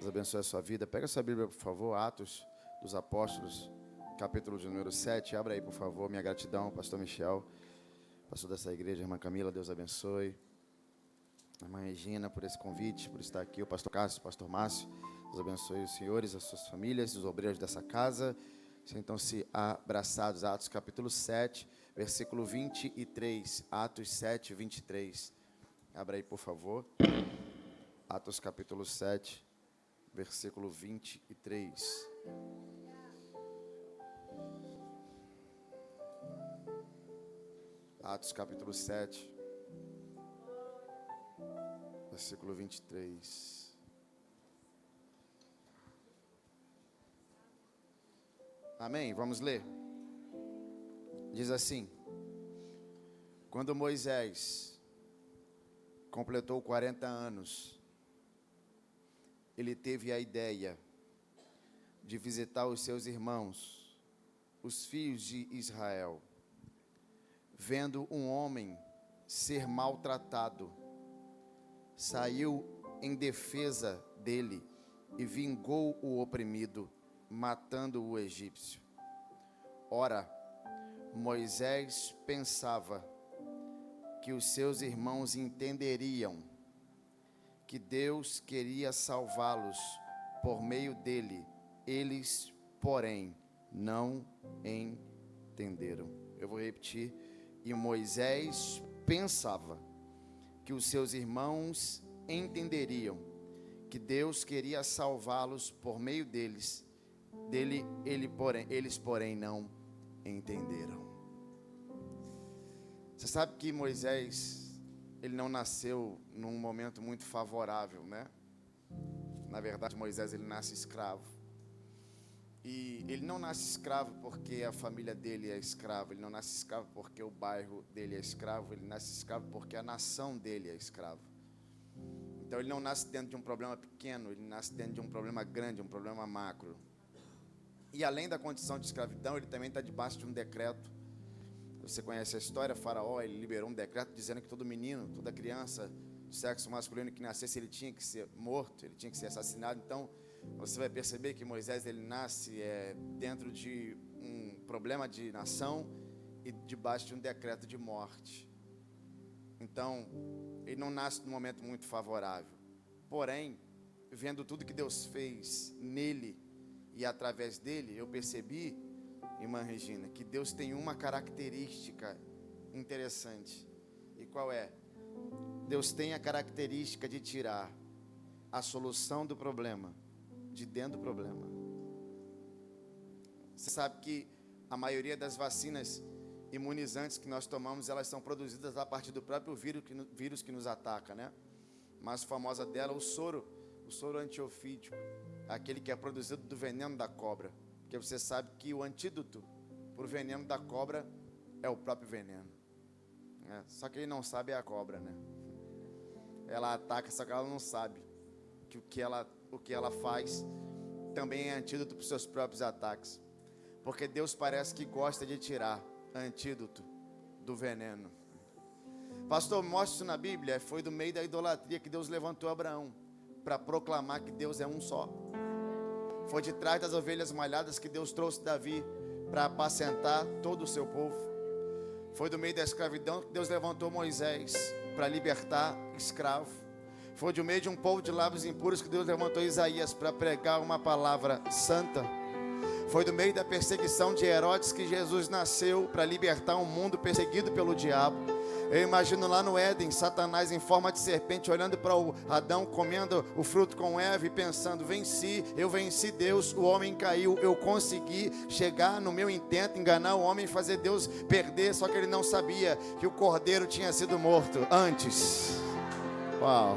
Deus abençoe a sua vida. Pega a sua Bíblia, por favor, Atos dos Apóstolos, capítulo de número 7. Abra aí, por favor. Minha gratidão, pastor Michel, pastor dessa igreja, irmã Camila, Deus abençoe. Irmã Regina, por esse convite, por estar aqui. O pastor Cássio, o pastor Márcio, Deus abençoe os senhores, as suas famílias, os obreiros dessa casa. Sentam-se abraçados. Atos capítulo 7, versículo 23. Atos 7, 23. Abra aí, por favor. Atos capítulo 7, versículo 23. Atos capítulo 7, versículo 23. Amém? Vamos ler. Diz assim: quando Moisés completou 40 anos, ele teve a ideia de visitar os seus irmãos, os filhos de Israel. Vendo um homem ser maltratado, saiu em defesa dele e vingou o oprimido, matando o egípcio. Ora, Moisés pensava que os seus irmãos entenderiam que Deus queria salvá-los por meio dele. Eles, porém, não entenderam. Eu vou repetir. E Moisés pensava que os seus irmãos entenderiam que Deus queria salvá-los por meio deles. Eles, porém, não entenderam. Você sabe que Moisés, ele não nasceu num momento muito favorável, né? Na verdade, Moisés, ele nasce escravo. E ele não nasce escravo porque a família dele é escrava. Ele não nasce escravo porque o bairro dele é escravo. Ele nasce escravo porque a nação dele é escrava. Então ele não nasce dentro de um problema pequeno. Ele nasce dentro de um problema grande, um problema macro. E além da condição de escravidão, ele também está debaixo de um decreto. Você conhece a história, Faraó, ele liberou um decreto dizendo que todo menino, toda criança do sexo masculino que nascesse, ele tinha que ser morto, ele tinha que ser assassinado. Então, você vai perceber que Moisés, ele nasce dentro de um problema de nação e debaixo de um decreto de morte. Então, ele não nasce num momento muito favorável. Porém, vendo tudo que Deus fez nele e através dele, eu percebi, irmã Regina, que Deus tem uma característica interessante. E qual é? Deus tem a característica de tirar a solução do problema de dentro do problema. Você sabe que a maioria das vacinas imunizantes que nós tomamos, elas são produzidas a partir do próprio vírus que nos ataca, né? Mais famosa dela, o soro antiofídico, aquele que é produzido do veneno da cobra. Porque você sabe que o antídoto para o veneno da cobra é o próprio veneno. Só que ele não sabe é a cobra, né? Ela ataca, só que ela não sabe que o que ela faz também é antídoto para os seus próprios ataques. Porque Deus parece que gosta de tirar antídoto do veneno. Pastor, mostra isso na Bíblia. Foi do meio da idolatria que Deus levantou Abraão para proclamar que Deus é um só. Foi de trás das ovelhas malhadas que Deus trouxe Davi para apacentar todo o seu povo. Foi do meio da escravidão que Deus levantou Moisés para libertar escravo. Foi do meio de um povo de lábios impuros que Deus levantou Isaías para pregar uma palavra santa. Foi do meio da perseguição de Herodes que Jesus nasceu para libertar um mundo perseguido pelo diabo. Eu imagino lá no Éden, Satanás em forma de serpente, olhando para o Adão, comendo o fruto com Eva e pensando: eu venci Deus, o homem caiu, eu consegui chegar no meu intento, enganar o homem e fazer Deus perder. Só que ele não sabia que o cordeiro tinha sido morto antes. Uau!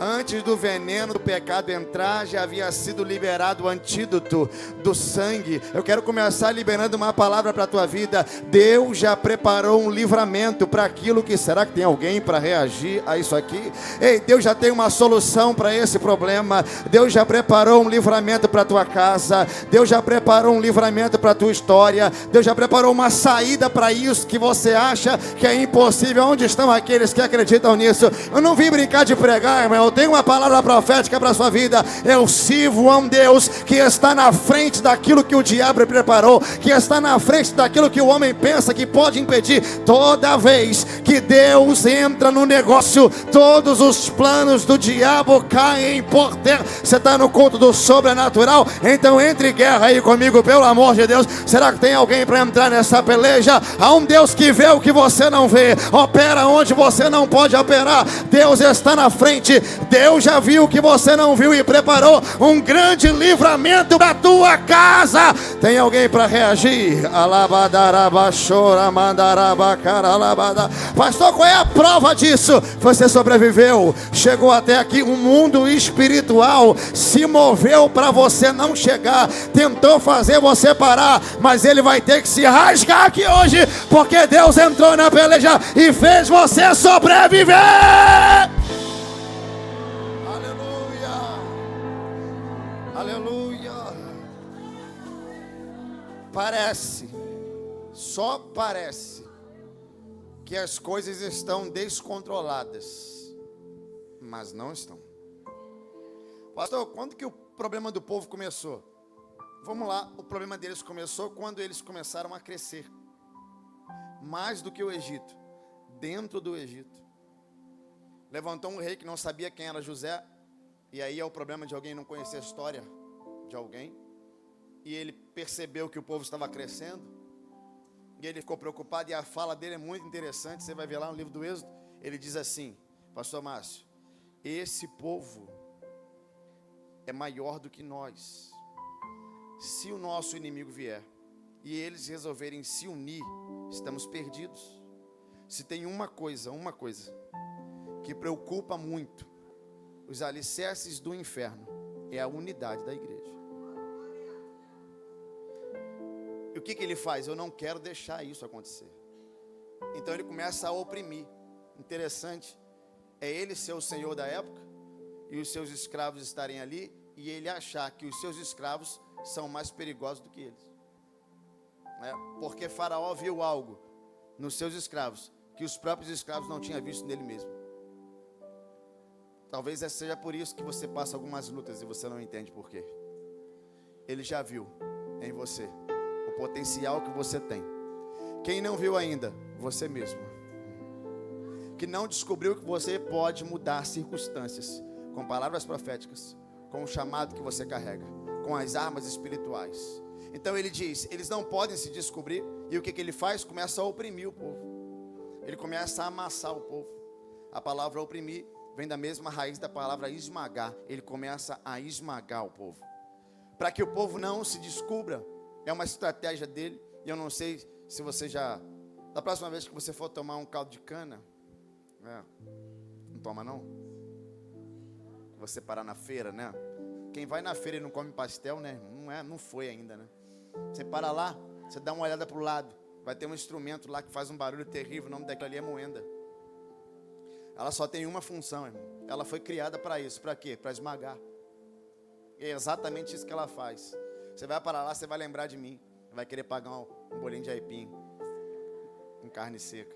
Antes do veneno do pecado entrar, já havia sido liberado o antídoto do sangue. Eu quero começar liberando uma palavra para a tua vida. Deus já preparou um livramento para aquilo que... Será que tem alguém para reagir a isso aqui? Ei, Deus já tem uma solução para esse problema. Deus já preparou um livramento para a tua casa. Deus já preparou um livramento para a tua história. Deus já preparou uma saída para isso que você acha que é impossível. Onde estão aqueles que acreditam nisso? Eu não vim brincar de pregar, irmão. Eu tenho uma palavra profética para a sua vida. Eu sirvo a um Deus que está na frente daquilo que o diabo preparou, que está na frente daquilo que o homem pensa que pode impedir. Toda vez que Deus entra no negócio, todos os planos do diabo caem por terra. Você está no culto do sobrenatural? Então entre em guerra aí comigo, pelo amor de Deus. Será que tem alguém para entrar nessa peleja? Há um Deus que vê o que você não vê, opera onde você não pode operar. Deus está na frente. Deus já viu o que você não viu e preparou um grande livramento para a tua casa. Tem alguém para reagir? Pastor, qual é a prova disso? Você sobreviveu, chegou até aqui. O mundo espiritual se moveu para você não chegar, tentou fazer você parar, mas ele vai ter que se rasgar aqui hoje, porque Deus entrou na peleja e fez você sobreviver. Aleluia, aleluia. Parece, só parece que as coisas estão descontroladas, mas não estão. Pastor, quando que o problema do povo começou? Vamos lá, o problema deles começou quando eles começaram a crescer. Mais do que o Egito, dentro do Egito. Levantou um rei que não sabia quem era José, e aí é o problema de alguém não conhecer a história de alguém. E ele percebeu que o povo estava crescendo, e ele ficou preocupado, e a fala dele é muito interessante, você vai ver lá no livro do Êxodo. Ele diz assim: pastor Márcio, esse povo é maior do que nós. Se o nosso inimigo vier e eles resolverem se unir, estamos perdidos. Se tem uma coisa que preocupa muito os alicerces do inferno, é a unidade da igreja. E o que ele faz? Eu não quero deixar isso acontecer. Então ele começa a oprimir. Interessante, é ele ser o senhor da época e os seus escravos estarem ali, e ele achar que os seus escravos são mais perigosos do que eles, porque Faraó viu algo nos seus escravos que os próprios escravos não tinham visto nele mesmo. Talvez seja por isso que você passa algumas lutas e você não entende por quê. Ele já viu em você o potencial que você tem. Quem não viu ainda? Você mesmo, que não descobriu que você pode mudar circunstâncias com palavras proféticas, com o chamado que você carrega, com as armas espirituais. Então ele diz, eles não podem se descobrir. E o que ele faz? Começa a oprimir o povo. Ele começa a amassar o povo. A palavra oprimir vem da mesma raiz da palavra esmagar. Ele começa a esmagar o povo, para que o povo não se descubra. É uma estratégia dele. E eu não sei se você já, da próxima vez que você for tomar um caldo de cana, não toma não? Você parar na feira, né? Quem vai na feira e não come pastel, né? Não foi ainda, né? Você para lá, você dá uma olhada para o lado, vai ter um instrumento lá que faz um barulho terrível. O nome daquilo ali é moenda. Ela só tem uma função, irmão. Ela foi criada para isso. Para quê? Para esmagar. É exatamente isso que ela faz. Você vai para lá, você vai lembrar de mim. Vai querer pagar um bolinho de aipim com carne seca.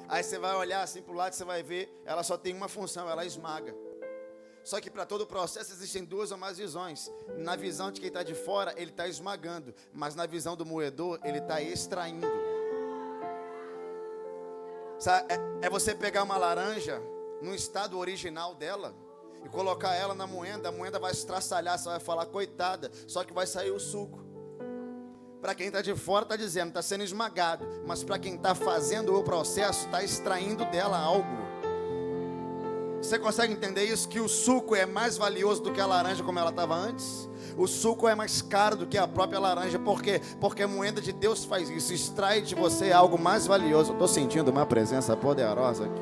Aí você vai olhar assim para o lado, você vai ver, ela só tem uma função, ela esmaga. Só que para todo o processo existem duas ou mais visões. Na visão de quem está de fora, ele está esmagando. Mas na visão do moedor, ele está extraindo. Sabe, é você pegar uma laranja no estado original dela e colocar ela na moenda. A moenda vai estraçalhar, você vai falar, coitada, só que vai sair o suco. Para quem está de fora está dizendo, está sendo esmagado. Mas para quem está fazendo o processo, está extraindo dela algo. Você consegue entender isso? Que o suco é mais valioso do que a laranja como ela estava antes? O suco é mais caro do que a própria laranja. Por quê? Porque a moeda de Deus faz isso, extrai de você algo mais valioso. Eu estou sentindo uma presença poderosa aqui.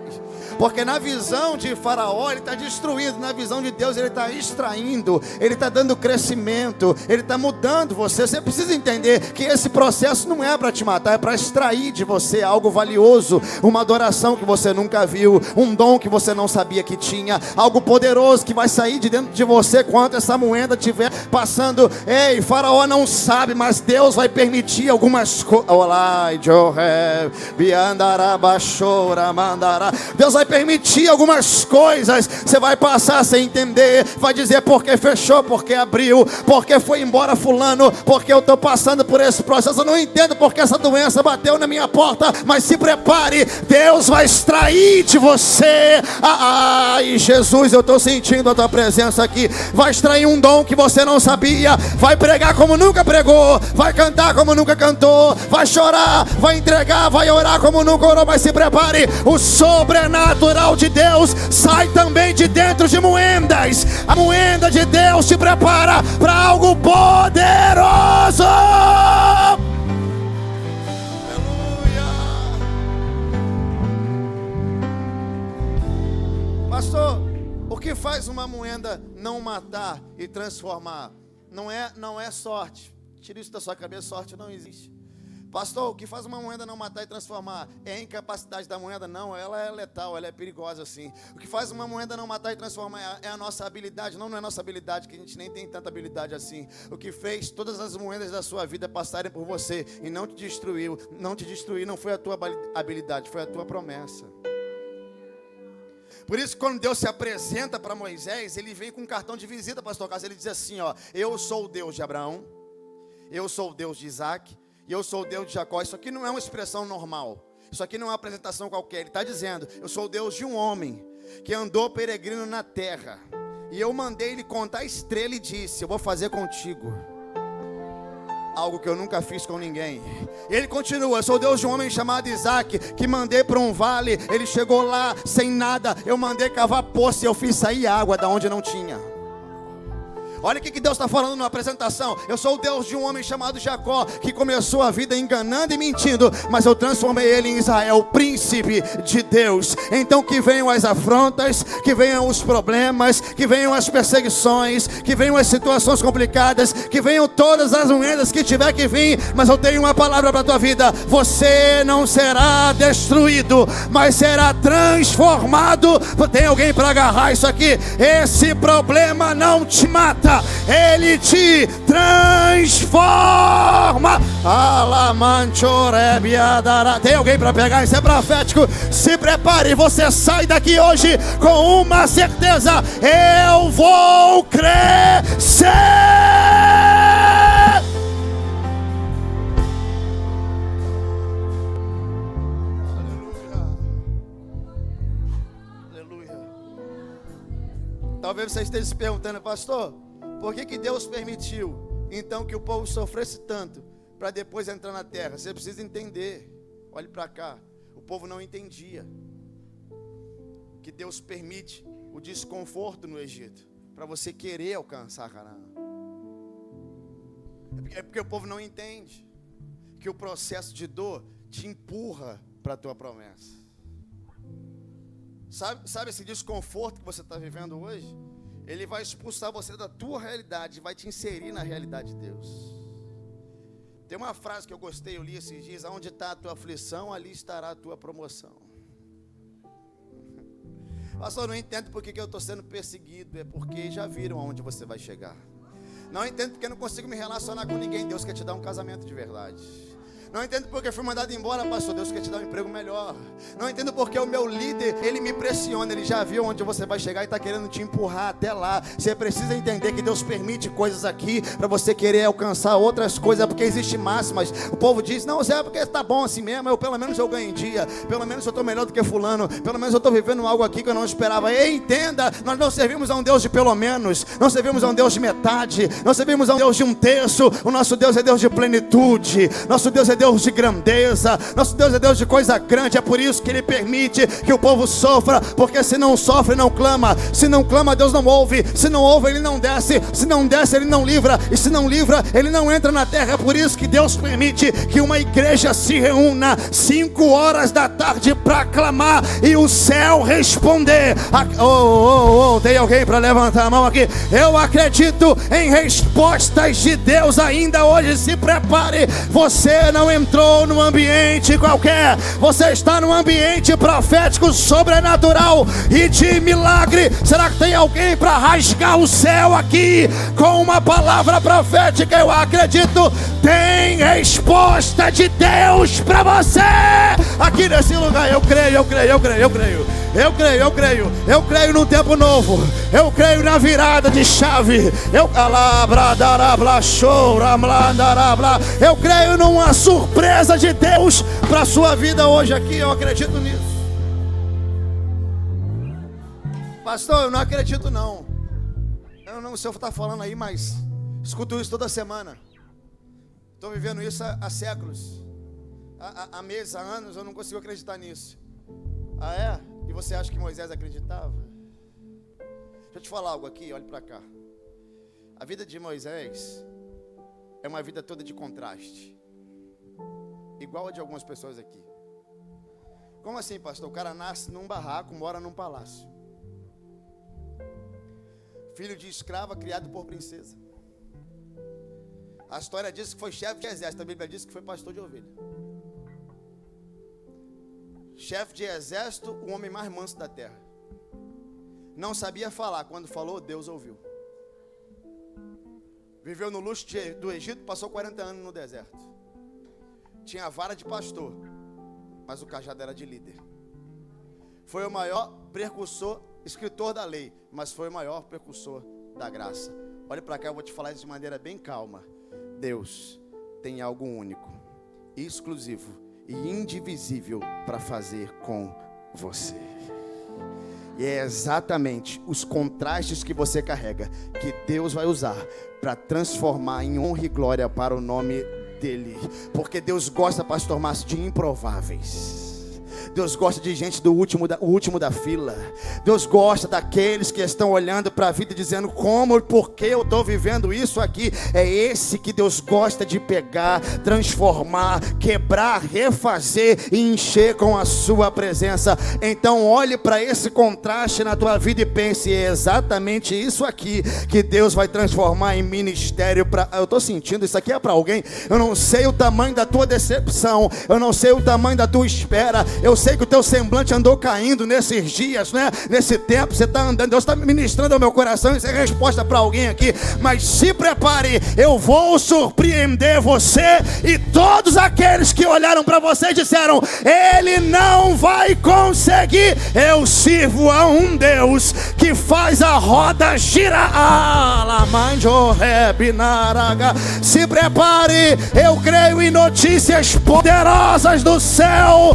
Porque na visão de Faraó, ele está destruindo. Na visão de Deus, ele está extraindo. Ele está dando crescimento. Ele está mudando você. Você precisa entender que esse processo não é para te matar, é para extrair de você algo valioso. Uma adoração que você nunca viu, um dom que você não sabia que tinha, algo poderoso que vai sair de dentro de você quando essa moeda estiver passando. Ei, Faraó não sabe, mas Deus vai permitir algumas coisas. Deus vai permitir algumas coisas. Você vai passar sem entender. Vai dizer porque fechou, porque abriu, porque foi embora fulano, porque eu estou passando por esse processo. Eu não entendo porque essa doença bateu na minha porta. Mas se prepare, Deus vai extrair de você. Ai, Jesus, eu estou sentindo a tua presença aqui. Vai extrair um dom que você não sabia. Vai pregar como nunca pregou. Vai cantar como nunca cantou. Vai chorar, vai entregar, vai orar como nunca orou. Mas se prepare, o sobrenatural de Deus sai também de dentro de moendas. A moenda de Deus te prepara para algo poderoso. Aleluia. Pastor, o que faz uma moenda não matar e transformar? Não é sorte. Tira isso da sua cabeça, sorte não existe. Pastor, o que faz uma moeda não matar e transformar? É a incapacidade da moeda? Não, ela é letal, ela é perigosa sim. O que faz uma moeda não matar e transformar é a nossa habilidade. Não é a nossa habilidade, que a gente nem tem tanta habilidade assim. O que fez todas as moedas da sua vida passarem por você e não te destruiu, não foi a tua habilidade, foi a tua promessa. Por isso, quando Deus se apresenta para Moisés, ele vem com um cartão de visita, pastor Carlos. Ele diz assim, ó: eu sou o Deus de Abraão, eu sou o Deus de Isaac, e eu sou o Deus de Jacó. Isso aqui não é uma expressão normal. Isso aqui não é uma apresentação qualquer. Ele está dizendo: eu sou o Deus de um homem que andou peregrino na terra. E eu mandei ele contar a estrela e disse: eu vou fazer contigo algo que eu nunca fiz com ninguém. E ele continua: eu sou Deus de um homem chamado Isaac, que mandei para um vale. Ele chegou lá sem nada. Eu mandei cavar poço e eu fiz sair água da onde não tinha. Olha o que Deus está falando na apresentação. Eu sou o Deus de um homem chamado Jacó, que começou a vida enganando e mentindo, mas eu transformei ele em Israel, príncipe de Deus. Então que venham as afrontas, que venham os problemas, que venham as perseguições, que venham as situações complicadas, que venham todas as moedas que tiver que vir. Mas eu tenho uma palavra para a tua vida: você não será destruído, mas será transformado. Tem alguém para agarrar isso aqui? Esse problema não te mata, ele te transforma. Tem alguém para pegar? Isso é profético. Se prepare, você sai daqui hoje com uma certeza: eu vou crescer. Aleluia. Aleluia. Talvez você esteja se perguntando: pastor, por que Deus permitiu então que o povo sofresse tanto para depois entrar na terra? Você precisa entender. Olhe para cá. O povo não entendia que Deus permite o desconforto no Egito para você querer alcançar Canaã. É porque o povo não entende que o processo de dor te empurra para a tua promessa. Sabe esse desconforto que você está vivendo hoje? Ele vai expulsar você da tua realidade, vai te inserir na realidade de Deus. Tem uma frase que eu gostei, eu li esses dias: onde está a tua aflição, ali estará a tua promoção. Pastor, eu não entendo porque que eu estou sendo perseguido. É porque já viram aonde você vai chegar. Não entendo porque eu não consigo me relacionar com ninguém. Deus quer te dar um casamento de verdade. Não entendo porque eu fui mandado embora, pastor. Deus quer te dar um emprego melhor. Não entendo porque o meu líder, ele me pressiona. Ele já viu onde você vai chegar e está querendo te empurrar até lá. Você precisa entender que Deus permite coisas aqui para você querer alcançar outras coisas, porque existe máximas. O povo diz: não, Zé, porque está bom assim mesmo. Pelo menos eu ganho em dia. Pelo menos eu estou melhor do que fulano. Pelo menos eu estou vivendo algo aqui que eu não esperava. Ei, entenda, nós não servimos a um Deus de pelo menos. Não servimos a um Deus de metade. Não servimos a um Deus de um terço. O nosso Deus é Deus de plenitude. Nosso Deus é Deus de grandeza. Nosso Deus é Deus de coisa grande. É por isso que Ele permite que o povo sofra, porque se não sofre, não clama. Se não clama, Deus não ouve. Se não ouve, Ele não desce. Se não desce, Ele não livra. E se não livra, Ele não entra na terra. É por isso que Deus permite que uma igreja se reúna 5 horas da tarde para clamar e o céu responder. Tem alguém para levantar a mão aqui? Eu acredito em respostas de Deus ainda hoje. Se prepare. Você não não entrou num ambiente qualquer. Você está num ambiente profético, sobrenatural e de milagre. Será que tem alguém para rasgar o céu aqui com uma palavra profética? Eu acredito. Tem resposta de Deus para você aqui nesse lugar. Eu creio. Eu creio num tempo novo. Eu creio na virada de chave. Eu creio numa surpresa de Deus para a sua vida hoje aqui. Eu acredito nisso. Pastor, eu não acredito não. O senhor está falando aí, mas escuto isso toda semana. Estou vivendo isso há séculos, há meses, há anos. Eu não consigo acreditar nisso. Ah, é? E você acha que Moisés acreditava? Deixa eu te falar algo aqui, olhe para cá. A vida de Moisés é uma vida toda de contraste, igual a de algumas pessoas aqui. Como assim, pastor? O cara nasce num barraco, mora num palácio. Filho de escrava, criado por princesa. A história diz que foi chefe de exército. A Bíblia diz que foi pastor de ovelha. Chefe de exército, o homem mais manso da terra. Não sabia falar. Quando falou, Deus ouviu. Viveu no luxo do Egito, passou 40 anos no deserto. Tinha a vara de pastor, mas o cajado era de líder. Foi o maior precursor, escritor da lei, mas foi o maior precursor da graça. Olha para cá, eu vou te falar isso de maneira bem calma. Deus tem algo único, exclusivo e indivisível para fazer com você. E é exatamente os contrastes que você carrega que Deus vai usar para transformar em honra e glória para o nome dEle. Porque Deus gosta, pastor Márcio, de improváveis. Deus gosta de gente do último da fila. Deus gosta daqueles que estão olhando para a vida e dizendo: como e por que eu estou vivendo isso aqui? É esse que Deus gosta de pegar, transformar, quebrar, refazer e encher com a sua presença. Então olhe para esse contraste na tua vida e pense: é exatamente isso aqui que Deus vai transformar em ministério. Eu estou sentindo, isso aqui é para alguém. Eu não sei o tamanho da tua decepção, eu não sei o tamanho da tua espera. Eu sei que o teu semblante andou caindo nesses dias, né? Nesse tempo você está andando. Deus está ministrando ao meu coração. Isso é resposta para alguém aqui. Mas se prepare, eu vou surpreender você e todos aqueles que olharam para você e disseram: ele não vai conseguir. Eu sirvo a um Deus que faz a roda girar. Se prepare, eu creio em notícias poderosas do céu.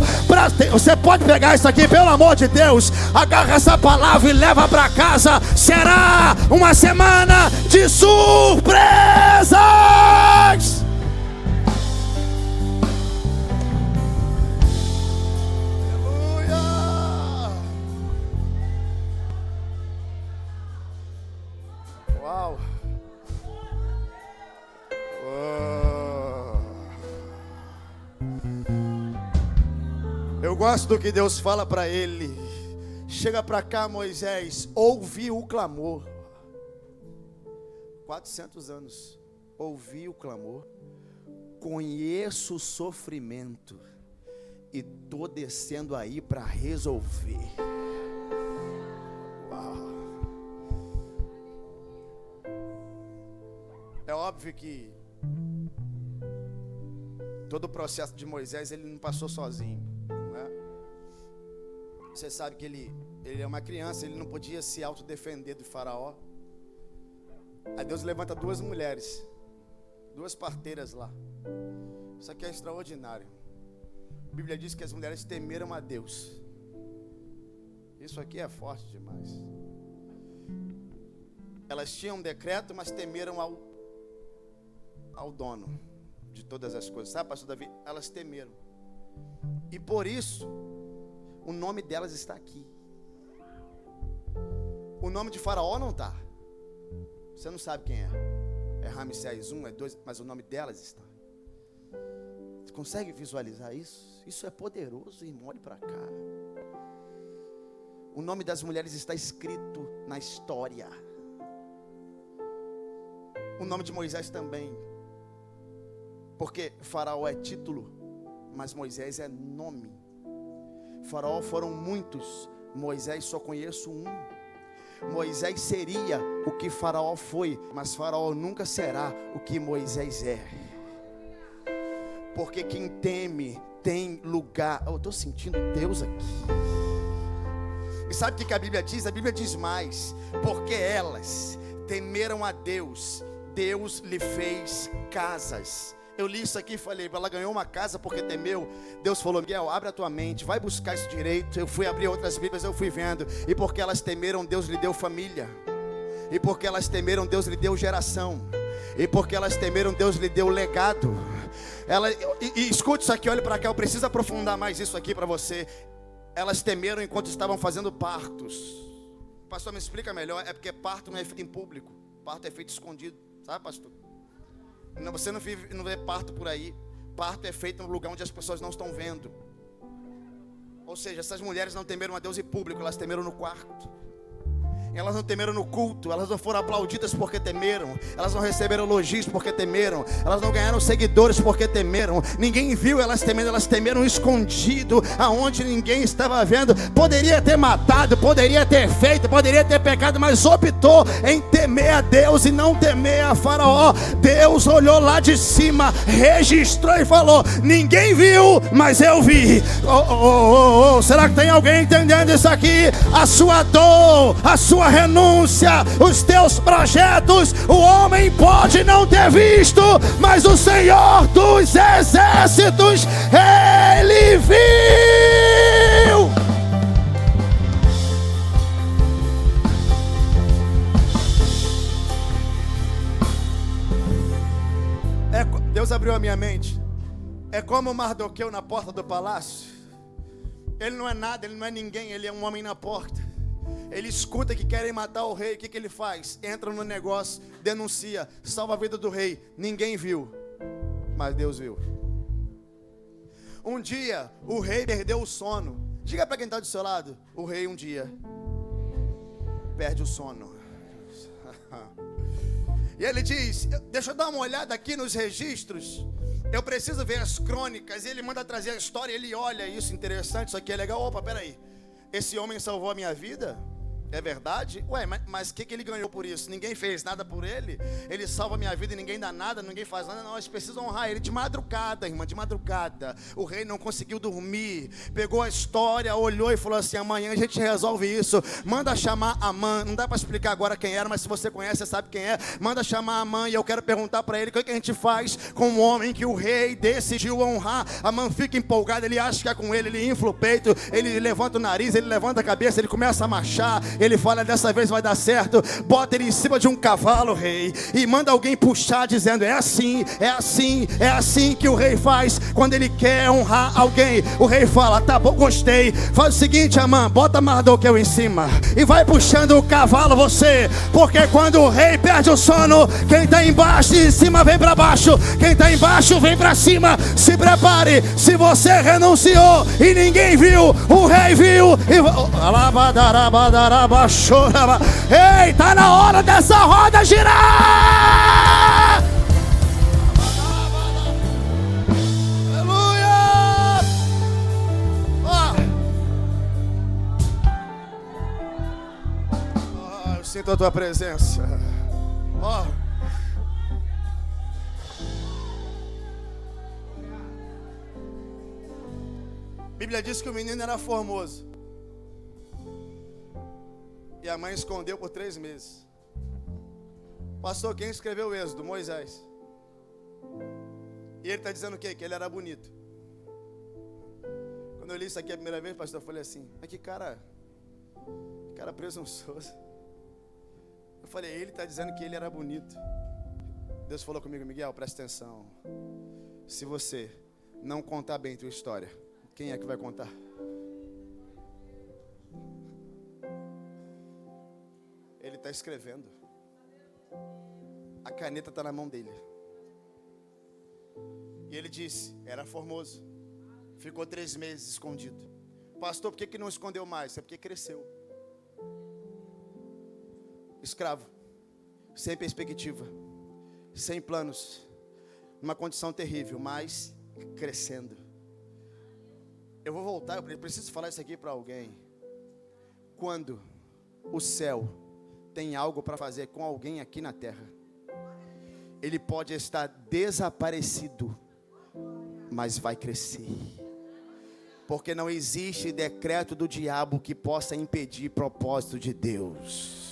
Você pode pegar isso aqui, pelo amor de Deus. Agarra essa palavra e leva para casa. Será uma semana de surpresas. Aleluia. Uau. Eu gosto do que Deus fala para ele. Chega para cá, Moisés, ouvi o clamor. 400 anos. Ouvi o clamor. Conheço o sofrimento. E tô descendo aí para resolver. Uau. É óbvio que todo o processo de Moisés ele não passou sozinho. Você sabe que ele é uma criança, ele não podia se autodefender do faraó. Aí Deus levanta duas mulheres, duas parteiras lá. Isso aqui é extraordinário. A Bíblia diz que as mulheres temeram a Deus. Isso aqui é forte demais. Elas tinham um decreto, mas temeram ao dono de todas as coisas. Sabe, pastor Davi? Elas temeram. E por isso o nome delas está aqui. O nome de Faraó não está. Você não sabe quem é. É Ramsés I, é 2, mas o nome delas está. Você consegue visualizar isso? Isso é poderoso, irmão. Olhe para cá. O nome das mulheres está escrito na história. O nome de Moisés também. Porque Faraó é título, mas Moisés é nome. Faraó foram muitos, Moisés só conheço um. Moisés seria o que Faraó foi, mas Faraó nunca será o que Moisés é. Porque quem teme tem lugar. Eu estou sentindo Deus aqui. E sabe o que a Bíblia diz? A Bíblia diz mais: porque elas temeram a Deus, Deus lhe fez casas. Eu li isso aqui e falei, ela ganhou uma casa porque temeu. Deus falou, Miguel, abre a tua mente, vai buscar isso direito. Eu fui abrir outras Bíblias, eu fui vendo. E porque elas temeram, Deus lhe deu família. E porque elas temeram, Deus lhe deu geração. E porque elas temeram, Deus lhe deu legado. E escute isso aqui, olhe para cá, eu preciso aprofundar mais isso aqui para você. Elas temeram enquanto estavam fazendo partos. Pastor, me explica melhor. É porque parto não é feito em público, parto é feito escondido, sabe, pastor? Não, você não vê parto por aí. Parto é feito no lugar onde as pessoas não estão vendo. Ou seja, essas mulheres não temeram a Deus em público, elas temeram no quarto. Elas não temeram no culto, elas não foram aplaudidas porque temeram, elas não receberam elogios porque temeram, elas não ganharam seguidores porque temeram. Ninguém viu elas temendo, elas temeram escondido, aonde ninguém estava vendo. Poderia ter matado, poderia ter feito, poderia ter pecado, mas optou em temer a Deus e não temer a Faraó. Deus olhou lá de cima, registrou e falou: ninguém viu, mas eu vi. Será que tem alguém entendendo isso aqui? A sua dor, a sua renúncia, os teus projetos, o homem pode não ter visto, mas o Senhor dos exércitos, Ele viu. Deus abriu a minha mente. É como Mardoqueu na porta do palácio. Ele não é nada, ele não é ninguém, ele é um homem na porta. Ele escuta que querem matar o rei. O que ele faz? Entra no negócio, denuncia, salva a vida do rei. Ninguém viu, mas Deus viu. Um dia o rei perdeu o sono. Diga para quem está do seu lado: o rei um dia perde o sono. E ele diz: deixa eu dar uma olhada aqui nos registros, eu preciso ver as crônicas. E ele manda trazer a história. Ele olha isso, interessante, isso aqui é legal. Opa, peraí, esse homem salvou a minha vida? É verdade? Ué, mas o que ele ganhou por isso? Ninguém fez nada por ele? Ele salva a minha vida e ninguém dá nada, ninguém faz nada? Não, nós precisamos honrar ele. De madrugada, irmã, de madrugada, o rei não conseguiu dormir, pegou a história, olhou e falou assim: amanhã a gente resolve isso. Manda chamar Amã. Não dá para explicar agora quem era, mas se você conhece, você sabe quem é. Manda chamar Amã e eu quero perguntar para ele: o que a gente faz com um homem que o rei decidiu honrar? Amã fica empolgado, ele acha que é com ele, ele infla o peito, ele levanta o nariz, ele levanta a cabeça, ele começa a marchar. Ele fala: dessa vez vai dar certo. Bota ele em cima de um cavalo, rei, e manda alguém puxar, dizendo: é assim, é assim, é assim que o rei faz quando ele quer honrar alguém. O rei fala: tá bom, gostei. Faz o seguinte, Amã, bota Mardoqueu em cima e vai puxando o cavalo você, porque quando o rei perde o sono, quem está embaixo e em cima vem para baixo, quem está embaixo vem para cima. Se prepare, se você renunciou e ninguém viu, o rei viu e... Ei, tá na hora dessa roda girar. Aleluia. Eu sinto a tua presença. A Bíblia diz que o menino era formoso. E a mãe escondeu por 3 meses. Pastor, quem escreveu o Êxodo? Moisés. E ele está dizendo o quê? Que ele era bonito. Quando eu li isso aqui a primeira vez, pastor, eu falei assim: mas que cara presunçoso. Eu falei: ele está dizendo que ele era bonito. Deus falou comigo: Miguel, presta atenção. Se você não contar bem a tua história, quem é que vai contar? Ele está escrevendo. A caneta está na mão dele. E ele disse: era formoso. Ficou 3 meses escondido. Pastor, por que não escondeu mais? É porque cresceu. Escravo, sem perspectiva, sem planos. numa condição terrível, mas crescendo. Eu vou voltar, eu preciso falar isso aqui para alguém. Quando o céu tem algo para fazer com alguém aqui na terra, ele pode estar desaparecido, mas vai crescer. Porque não existe decreto do diabo que possa impedir propósito de Deus.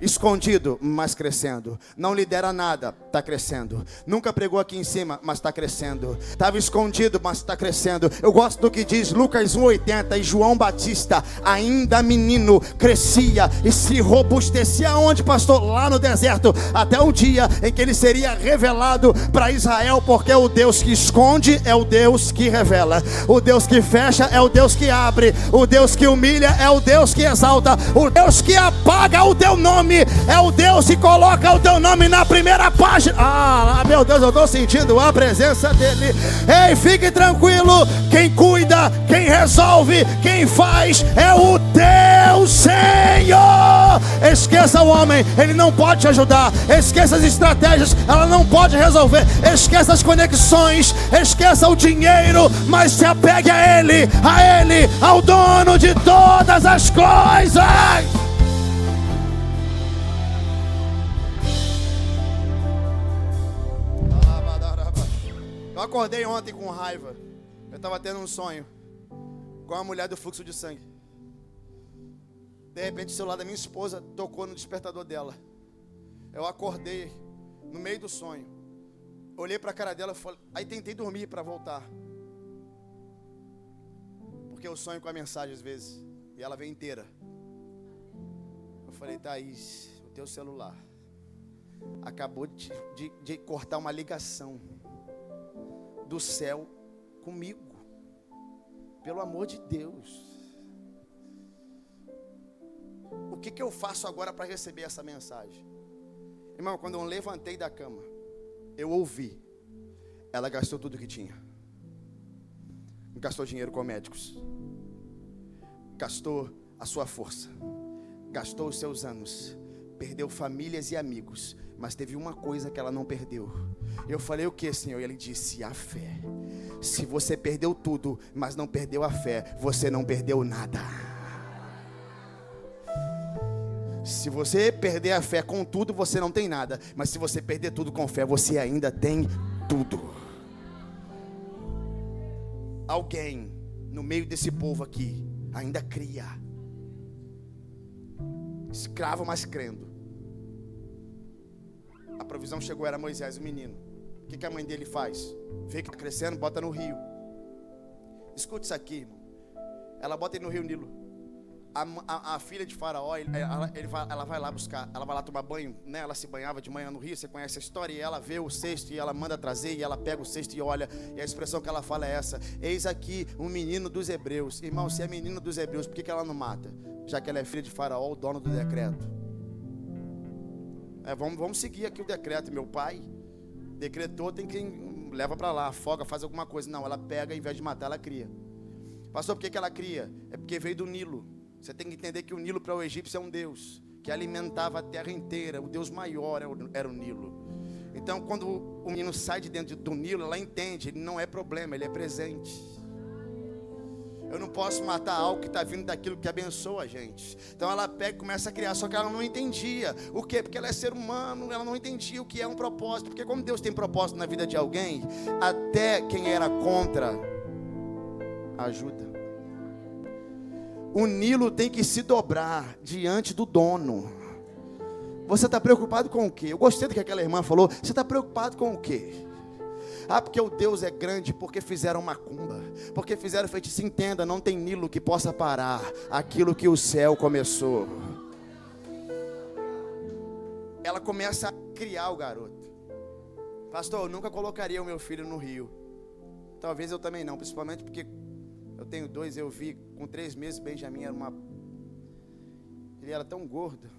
Escondido, mas crescendo. Não lidera nada, está crescendo. Nunca pregou aqui em cima, mas está crescendo. Estava escondido, mas está crescendo. Eu gosto do que diz Lucas 1,80. E João Batista, ainda menino, crescia e se robustecia. Onde, pastor? Lá no deserto. Até o dia em que ele seria revelado para Israel. Porque o Deus que esconde é o Deus que revela. O Deus que fecha é o Deus que abre. O Deus que humilha é o Deus que exalta. O Deus que apaga o teu nome é o Deus que coloca o teu nome na primeira página. Meu Deus, eu estou sentindo a presença dele. Ei, fique tranquilo. Quem cuida, quem resolve, quem faz é o teu Senhor. Esqueça o homem, ele não pode te ajudar. Esqueça as estratégias, ela não pode resolver. Esqueça as conexões, esqueça o dinheiro, mas se apegue a ele, ao dono de todas as coisas. Eu acordei ontem com raiva. Eu estava tendo um sonho com a mulher do fluxo de sangue. De repente o celular da minha esposa tocou no despertador dela. Eu acordei no meio do sonho. Olhei para a cara dela, aí tentei dormir para voltar. Porque eu sonho com a mensagem às vezes. E ela vem inteira. Eu falei, Thaís, o teu celular acabou de cortar uma ligação do céu comigo. Pelo amor de Deus. O que eu faço agora para receber essa mensagem? Irmão, quando eu levantei da cama, eu ouvi. Ela gastou tudo que tinha. Gastou dinheiro com médicos. Gastou a sua força. Gastou os seus anos. Perdeu famílias e amigos. Mas teve uma coisa que ela não perdeu. Eu falei, o que, Senhor? E ele disse, a fé. Se você perdeu tudo, mas não perdeu a fé, você não perdeu nada. Se você perder a fé com tudo, você não tem nada. Mas se você perder tudo com fé, você ainda tem tudo. Alguém no meio desse povo aqui ainda cria. Escravo, mas crendo. A provisão chegou, era Moisés, o menino. O que a mãe dele faz? Vê que está crescendo, bota no rio. Escute isso aqui, irmão. Ela bota ele no rio Nilo. A filha de Faraó, ela vai lá buscar, ela vai lá tomar banho, né? Ela se banhava de manhã no rio, você conhece a história. E ela vê o cesto e ela manda trazer, e ela pega o cesto e olha. E a expressão que ela fala é essa: eis aqui um menino dos hebreus. Irmão, se é menino dos hebreus, por que ela não mata? Já que ela é filha de Faraó, o dono do decreto. Vamos seguir aqui o decreto. Meu pai decretou, tem quem leva para lá, afoga, faz alguma coisa. Não, ela pega, ao invés de matar, ela cria. Pastor, por que ela cria? É porque veio do Nilo. Você tem que entender que o Nilo para o egípcio é um Deus que alimentava a terra inteira. O Deus maior era o Nilo. Então quando o menino sai de dentro do Nilo, ela entende, ele não é problema, ele é presente. Eu não posso matar algo que está vindo daquilo que abençoa a gente. Então ela pega e começa a criar. Só que ela não entendia. O quê? Porque ela é ser humano. Ela não entendia o que é um propósito. Porque como Deus tem propósito na vida de alguém, até quem era contra ajuda. O Nilo tem que se dobrar diante do dono. Você está preocupado com o quê? Eu gostei do que aquela irmã falou. Você está preocupado com o quê? Porque o Deus é grande, porque fizeram macumba, porque fizeram feitiço. Entenda, não tem Nilo que possa parar aquilo que o céu começou. Ela começa a criar o garoto. Pastor, eu nunca colocaria o meu filho no rio. Talvez eu também não, principalmente porque eu tenho 2, eu vi com 3 meses, Benjamin ele era tão gordo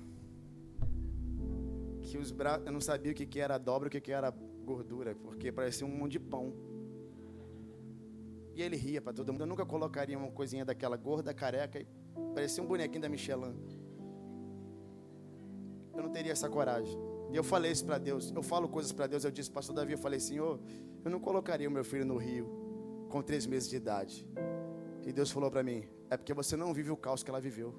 que os braços, eu não sabia o que era dobra, o que era gordura, porque parecia um monte de pão. E ele ria para todo mundo. Eu nunca colocaria uma coisinha daquela gorda, careca, e parecia um bonequinho da Michelin. Eu não teria essa coragem. E eu falei isso para Deus. Eu falo coisas para Deus. Eu disse, pastor Davi, eu falei, Senhor, eu não colocaria o meu filho no rio com 3 meses de idade. E Deus falou para mim, é porque você não vive o caos que ela viveu.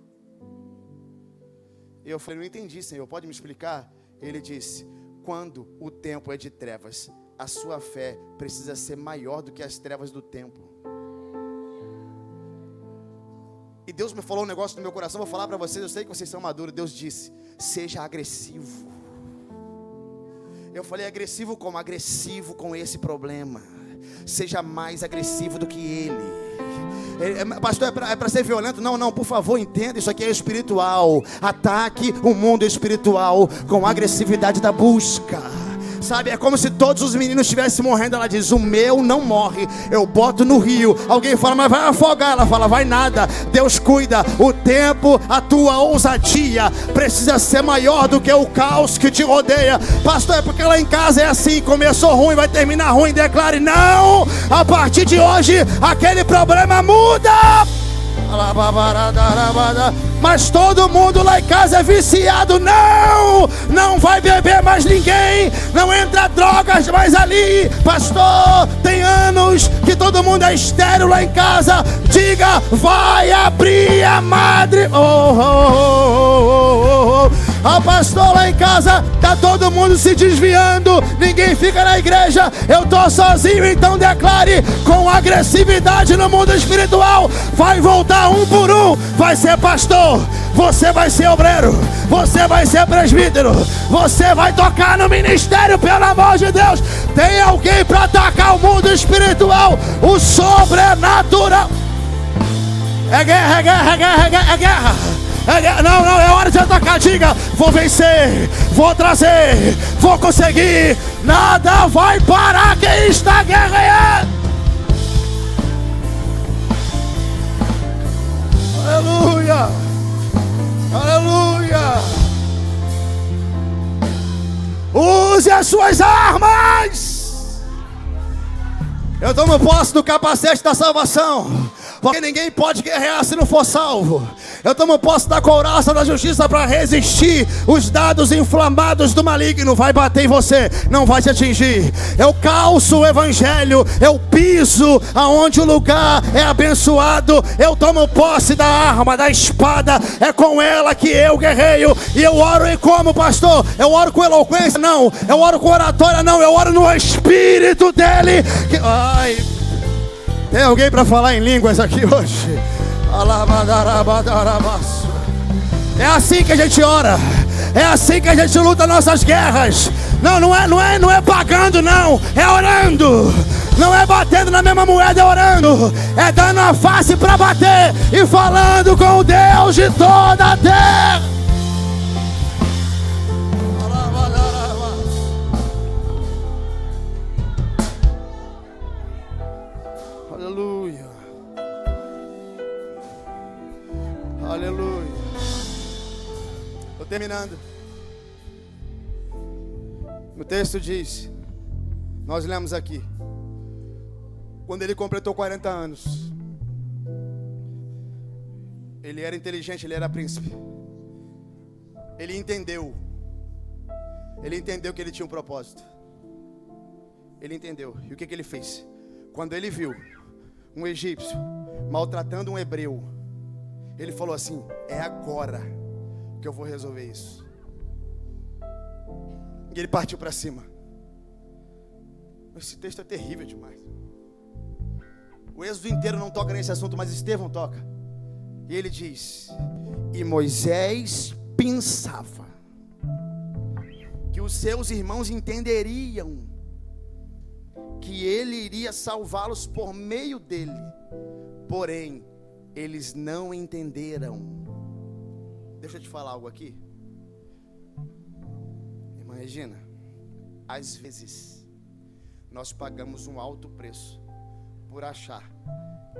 E eu falei, não entendi, Senhor, pode me explicar? Ele disse, quando o tempo é de trevas, a sua fé precisa ser maior do que as trevas do tempo. E Deus me falou um negócio no meu coração, vou falar para vocês, eu sei que vocês são maduros. Deus disse, seja agressivo. Eu falei, agressivo como? Agressivo com esse problema. Seja mais agressivo do que ele. Pastor, é para ser violento? Não, por favor, entenda, isso aqui é espiritual. Ataque o mundo espiritual com a agressividade da busca. Sabe, é como se todos os meninos estivessem morrendo. Ela diz, o meu não morre, eu boto no rio. Alguém fala, mas vai afogar. Ela fala, vai nada, Deus cuida. O tempo, a tua ousadia precisa ser maior do que o caos que te rodeia. Pastor, é porque lá em casa é assim, começou ruim, vai terminar ruim. Declare, não, a partir de hoje aquele problema muda. Mas todo mundo lá em casa é viciado. Não vai beber mais ninguém, não entra drogas mais ali. Pastor, tem anos que todo mundo é estéril lá em casa. Diga, vai abrir a madre. Pastor, lá em casa tá todo mundo se desviando, ninguém fica na igreja, eu tô sozinho. Então declare com agressividade no mundo espiritual, vai voltar um por um. Vai ser pastor, você vai ser obreiro, você vai ser presbítero, você vai tocar no ministério, pelo amor de Deus. Tem alguém para atacar o mundo espiritual, o sobrenatural. É guerra, é guerra, é guerra, é guerra, é guerra. Não, é hora de atacar. Diga, vou vencer, vou trazer, vou conseguir. Nada vai parar quem está guerreando. Aleluia, aleluia. Use as suas armas. Eu tomo posse do capacete da salvação, porque ninguém pode guerrear se não for salvo. Eu tomo posse da couraça da justiça para resistir os dados inflamados do maligno. Vai bater em você, não vai te atingir. Eu calço o evangelho, eu piso aonde o lugar é abençoado. Eu tomo posse da arma, da espada. É com ela que eu guerreio. E eu oro e como, pastor? Eu oro com eloquência? Não. Eu oro com oratória? Não. Eu oro no espírito dele. Ai, tem alguém para falar em línguas aqui hoje? É assim que a gente ora, é assim que a gente luta nossas guerras. Não é pagando, não, é orando. Não é batendo na mesma moeda, é orando. É dando a face para bater e falando com o Deus de toda a terra. Aleluia. Aleluia. Estou terminando. O texto diz, nós lemos aqui, quando ele completou 40 anos, ele era inteligente, ele era príncipe. Ele entendeu que ele tinha um propósito. Ele entendeu. E o que ele fez? Quando ele viu um egípcio maltratando um hebreu, ele falou assim, é agora que eu vou resolver isso. E ele partiu para cima. Esse texto é terrível demais. O Êxodo inteiro não toca nesse assunto, mas Estevão toca. E ele diz, e Moisés pensava que os seus irmãos entenderiam que ele iria salvá-los por meio dele. Porém, eles não entenderam. Deixa eu te falar algo aqui. Irmã Regina, às vezes nós pagamos um alto preço por achar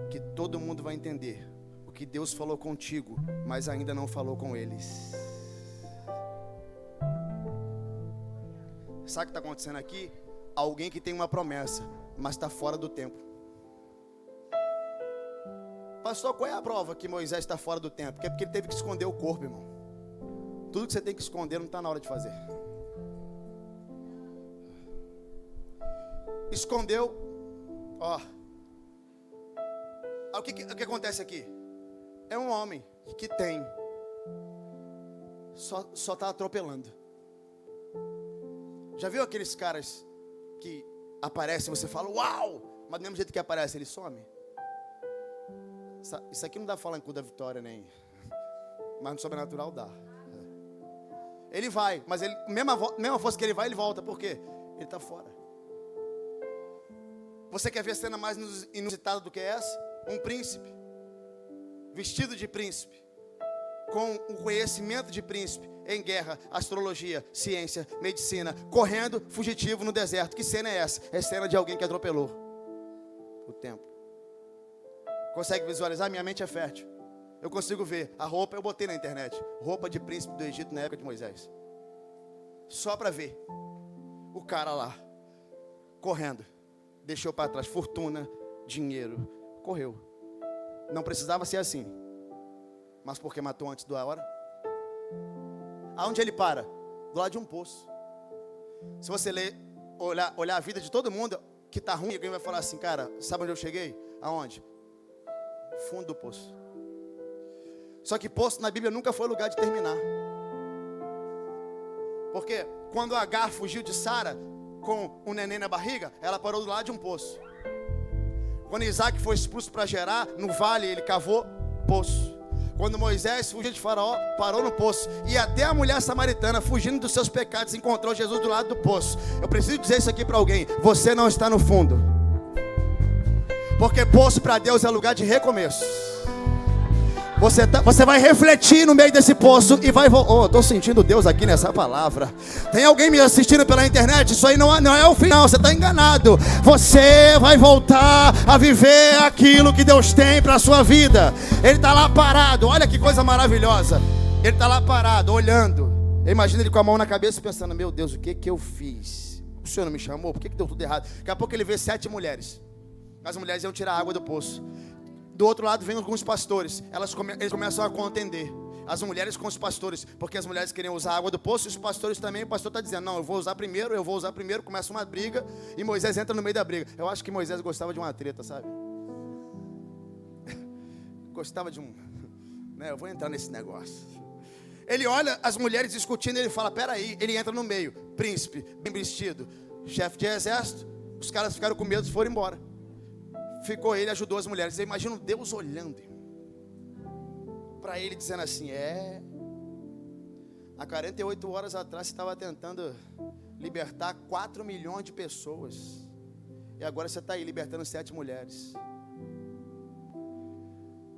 que todo mundo vai entender o que Deus falou contigo, mas ainda não falou com eles. Sabe o que está acontecendo aqui? Alguém que tem uma promessa, mas está fora do tempo. Pastor, qual é a prova que Moisés está fora do tempo? Porque ele teve que esconder o corpo, irmão. Tudo que você tem que esconder não está na hora de fazer. escondeu. Ó. O que acontece aqui? É um homem que tem. Só está atropelando. Já viu aqueles caras que aparecem e você fala, uau! Mas do mesmo jeito que aparece, ele some? Isso aqui não dá pra falar em cu da vitória, nem. Mas no sobrenatural dá. Ele vai, mas ele, mesma força que ele vai, ele volta. Por quê? Ele está fora. Você quer ver a cena mais inusitada do que essa? Um príncipe, vestido de príncipe, com o conhecimento de príncipe, em guerra, astrologia, ciência, medicina, correndo, fugitivo no deserto. Que cena é essa? É a cena de alguém que atropelou o tempo. Consegue visualizar? Minha mente é fértil. Eu consigo ver a roupa, eu botei na internet, roupa de príncipe do Egito na época de Moisés. Só para ver o cara lá, correndo, deixou para trás fortuna, dinheiro, correu. Não precisava ser assim, mas porque matou antes da hora. Aonde ele para? Do lado de um poço. Se você olhar a vida de todo mundo que está ruim, alguém vai falar assim, cara, sabe onde eu cheguei? Aonde? Fundo do poço. Só que poço na Bíblia nunca foi lugar de terminar. Porque quando Agar fugiu de Sara com um neném na barriga, ela parou do lado de um poço. Quando Isaac foi expulso para Gerar, no vale ele cavou poço. Quando Moisés fugiu de Faraó, parou no poço. E até a mulher samaritana, fugindo dos seus pecados, encontrou Jesus do lado do poço. Eu preciso dizer isso aqui para alguém: você não está no fundo. Porque poço para Deus é lugar de recomeço. Você vai refletir no meio desse poço e vai voltar. Oh, estou sentindo Deus aqui nessa palavra. Tem alguém me assistindo pela internet? Isso aí não é o final, você está enganado. Você vai voltar a viver aquilo que Deus tem para a sua vida. Ele está lá parado, olha que coisa maravilhosa. Ele está lá parado, olhando. Imagina ele com a mão na cabeça pensando, meu Deus, o que eu fiz? O Senhor não me chamou? Por que deu tudo errado? Daqui a pouco ele vê 7 mulheres. As mulheres iam tirar a água do poço. Do outro lado vem alguns pastores. Eles começam a contender. As mulheres com os pastores. Porque as mulheres queriam usar a água do poço. E os pastores também. O pastor está dizendo, não, eu vou usar primeiro. Começa uma briga. E Moisés entra no meio da briga. Eu acho que Moisés gostava de uma treta, sabe? Gostava de um... né, eu vou entrar nesse negócio. Ele olha as mulheres discutindo. E ele fala, peraí. Ele entra no meio. Príncipe, bem vestido, chefe de exército. Os caras ficaram com medo e foram embora. Ficou ele, ajudou as mulheres. Eu imagino Deus olhando para ele, dizendo assim, há 48 horas atrás você estava tentando libertar 4 milhões de pessoas. E agora você está aí libertando 7 mulheres.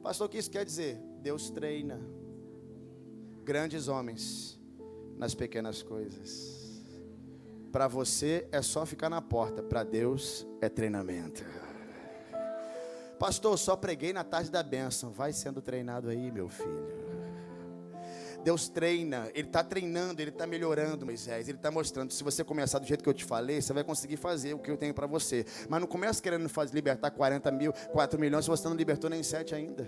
Pastor, o que isso quer dizer? Deus treina grandes homens nas pequenas coisas. Para você é só ficar na porta. Para Deus é treinamento. Pastor, só preguei na tarde da bênção. Vai sendo treinado aí, meu filho. Deus treina, Ele está treinando, Ele está melhorando, Moisés. Ele está mostrando, se você começar do jeito que eu te falei, você vai conseguir fazer o que eu tenho para você. Mas não comece querendo libertar 4 milhões, se você não libertou nem 7 ainda.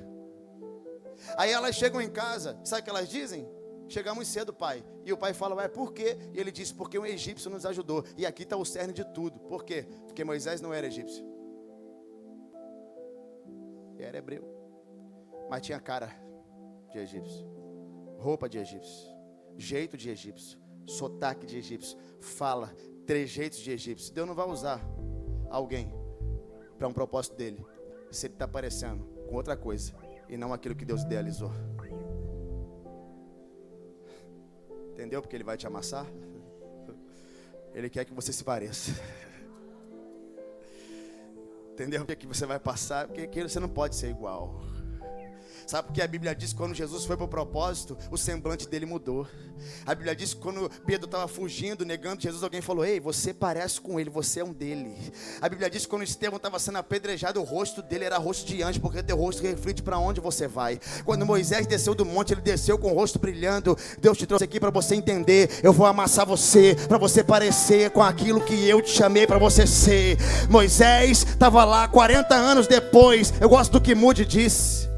Aí elas chegam em casa, sabe o que elas dizem? Chegamos cedo, pai. E o pai fala, mas por quê? E ele disse, porque um egípcio nos ajudou. E aqui está o cerne de tudo. Por quê? Porque Moisés não era egípcio. Era hebreu, mas tinha cara de egípcio, roupa de egípcio, jeito de egípcio, sotaque de egípcio, fala, trejeitos de egípcio. Deus não vai usar alguém para um propósito dele se ele está parecendo com outra coisa e não aquilo que Deus idealizou. Entendeu? Porque Ele vai te amassar. Ele quer que você se pareça. Entendeu? Porque você vai passar, porque você não pode ser igual. Sabe porque a Bíblia diz que quando Jesus foi para o propósito, o semblante dele mudou. A Bíblia diz que quando Pedro estava fugindo, negando Jesus, alguém falou, ei, você parece com ele, você é um dele. A Bíblia diz que quando Estevão estava sendo apedrejado, o rosto dele era rosto de anjo, porque teu rosto reflete para onde você vai. Quando Moisés desceu do monte, ele desceu com o rosto brilhando. Deus te trouxe aqui para você entender, eu vou amassar você, para você parecer com aquilo que eu te chamei para você ser. Moisés estava lá 40 anos depois. Eu gosto do que Moody disse.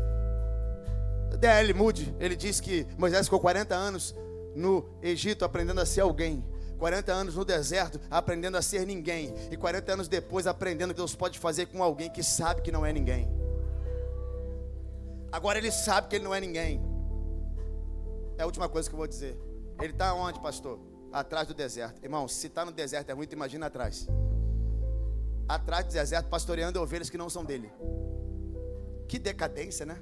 D.L. Moody, ele diz que Moisés ficou 40 anos no Egito aprendendo a ser alguém, 40 anos no deserto, aprendendo a ser ninguém. E 40 anos depois, aprendendo que Deus pode fazer com alguém que sabe que não é ninguém. Agora ele sabe que ele não é ninguém. É a última coisa que eu vou dizer. Ele está onde, pastor? Atrás do deserto. Irmão, se está no deserto é ruim, tu imagina atrás. Atrás do deserto, pastoreando ovelhas que não são dele. Que decadência, né?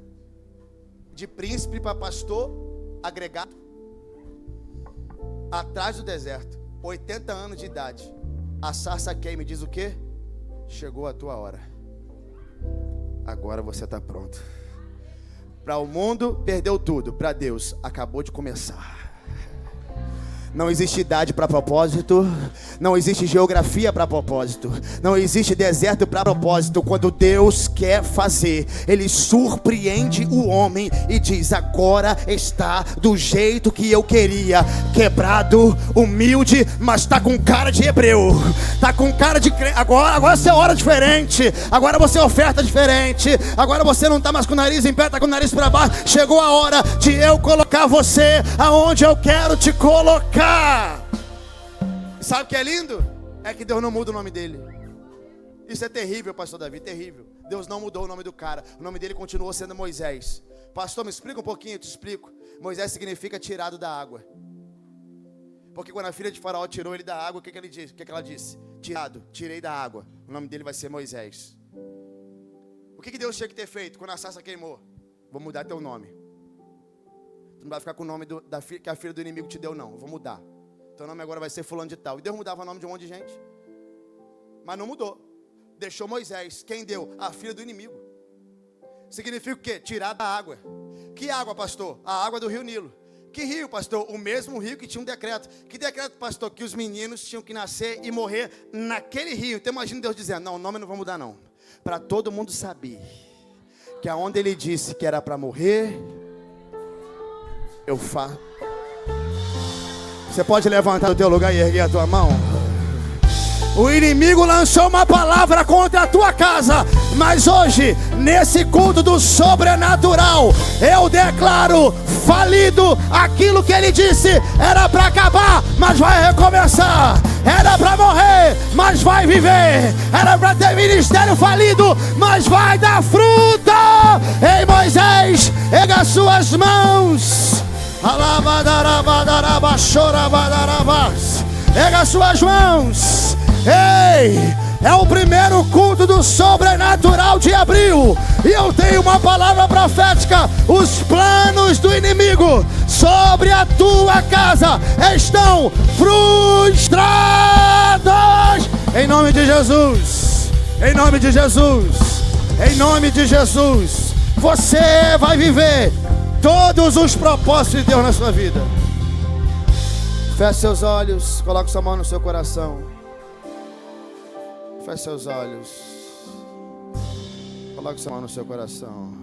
De príncipe para pastor agregado. Atrás do deserto, 80 anos de idade. A sarça queima e diz o quê? Chegou a tua hora. Agora você está pronto. Para o mundo, perdeu tudo. Para Deus, acabou de começar. Não existe idade para propósito. Não existe geografia para propósito. Não existe deserto para propósito. Quando Deus quer fazer, Ele surpreende o homem e diz: agora está do jeito que eu queria. Quebrado, humilde, mas está com cara de hebreu. Está com cara de crente. Agora você é hora diferente. Agora você é oferta diferente. Agora você não está mais com o nariz em pé, está com o nariz para baixo. Chegou a hora de eu colocar você aonde eu quero te colocar. Sabe o que é lindo? É que Deus não muda o nome dele. Isso é terrível, pastor Davi, terrível. Deus não mudou o nome do cara. O nome dele continuou sendo Moisés. Pastor, me explica um pouquinho, eu te explico. Moisés significa tirado da água. Porque quando a filha de Faraó tirou ele da água, o que ele disse? O que ela disse? Tirado, tirei da água. O nome dele vai ser Moisés. O que Deus tinha que ter feito quando a sarça queimou? Vou mudar teu nome. Tu não vai ficar com o nome que a filha do inimigo te deu, não. Eu vou mudar. Teu nome agora vai ser fulano de tal. E Deus mudava o nome de um monte de gente. Mas não mudou. Deixou Moisés. Quem deu? A filha do inimigo. Significa o quê? Tirar da água. Que água, pastor? A água do rio Nilo. Que rio, pastor? O mesmo rio que tinha um decreto. Que decreto, pastor? Que os meninos tinham que nascer e morrer naquele rio. Então imagina Deus dizendo: não, o nome não vou mudar não. Para todo mundo saber que aonde ele disse que era para morrer, eu faço. Você pode levantar do teu lugar e erguer a tua mão? O inimigo lançou uma palavra contra a tua casa, mas hoje, nesse culto do sobrenatural, eu declaro falido aquilo que ele disse. Era para acabar, mas vai recomeçar. Era para morrer, mas vai viver. Era para ter ministério falido, mas vai dar fruta. Ei, Moisés, erga as suas mãos. Erga as suas mãos. Ei, é o primeiro culto do sobrenatural de abril. E eu tenho uma palavra profética. Os planos do inimigo sobre a tua casa estão frustrados. Em nome de Jesus. Em nome de Jesus. Em nome de Jesus. Você vai viver todos os propósitos de Deus na sua vida. Feche seus olhos. Coloque sua mão no seu coração. Feche seus olhos. Coloque sua mão no seu coração.